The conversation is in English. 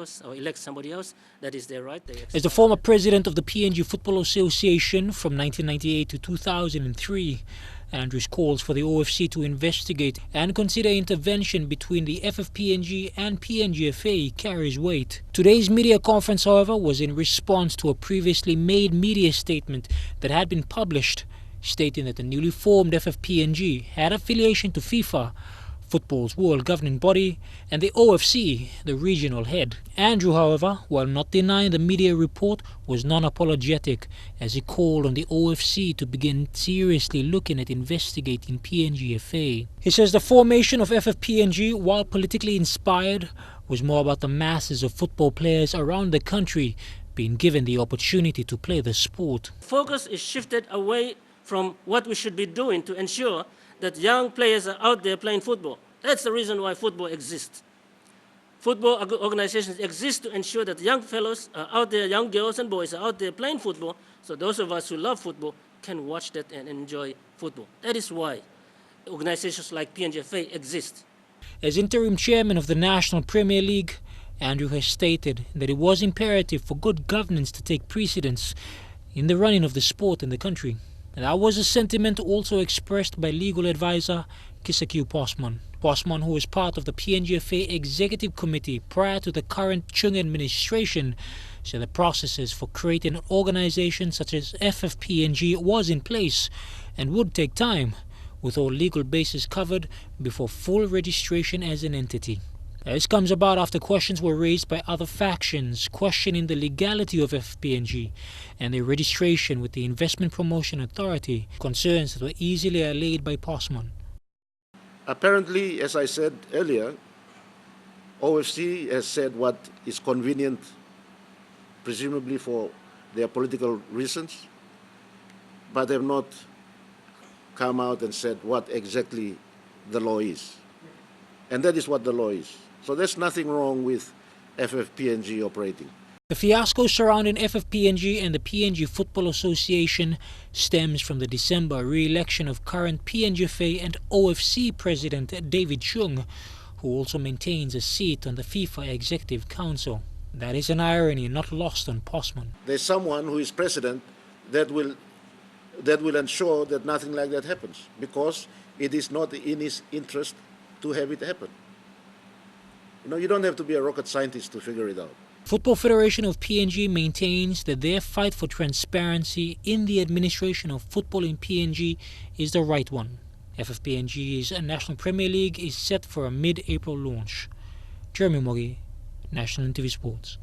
else or elect somebody else, that is their right. As the former president of the PNG Football Association from 1998 to 2003, Andrews calls for the OFC to investigate and consider intervention between the FFPNG and PNGFA carries weight. Today's media conference, however, was in response to a previously made media statement that had been published, stating that the newly formed FFPNG had affiliation to FIFA, football's world governing body, and the OFC, the regional head. Andrew, however, while not denying the media report, was non-apologetic as he called on the OFC to begin seriously looking at investigating PNGFA. He says the formation of FFPNG, while politically inspired, was more about the masses of football players around the country being given the opportunity to play the sport. Focus is shifted away from what we should be doing to ensure that young players are out there playing football. That's the reason why football exists. Football organizations exist to ensure that young fellows are out there, young girls and boys are out there playing football, so those of us who love football can watch that and enjoy football. That is why organizations like PNGFA exist. As interim chairman of the National Premier League, Andrew has stated that it was imperative for good governance to take precedence in the running of the sport in the country. And that was a sentiment also expressed by legal advisor Kisakyu Posman. Posman, who was part of the PNGFA Executive Committee prior to the current Chung administration, said the processes for creating an organization such as FFPNG was in place and would take time, with all legal bases covered before full registration as an entity. This comes about after questions were raised by other factions questioning the legality of FFPNG and their registration with the Investment Promotion Authority, concerns that were easily allayed by Posman. Apparently, as I said earlier, OFC has said what is convenient, presumably for their political reasons, but have not come out and said what exactly the law is. And that is what the law is. So there's nothing wrong with FFPNG operating. The fiasco surrounding FFPNG and the PNG Football Association stems from the December re-election of current PNGFA and OFC President David Chung, who also maintains a seat on the FIFA Executive Council. That is an irony not lost on Posman. There's someone who is president that will ensure that nothing like that happens, because it is not in his interest to have it happen. You know, you don't have to be a rocket scientist to figure it out. Football Federation of PNG maintains that their fight for transparency in the administration of football in PNG is the right one. FFPNG's National Premier League is set for a mid-April launch. Jeremy Mogi, National EMTV Sports.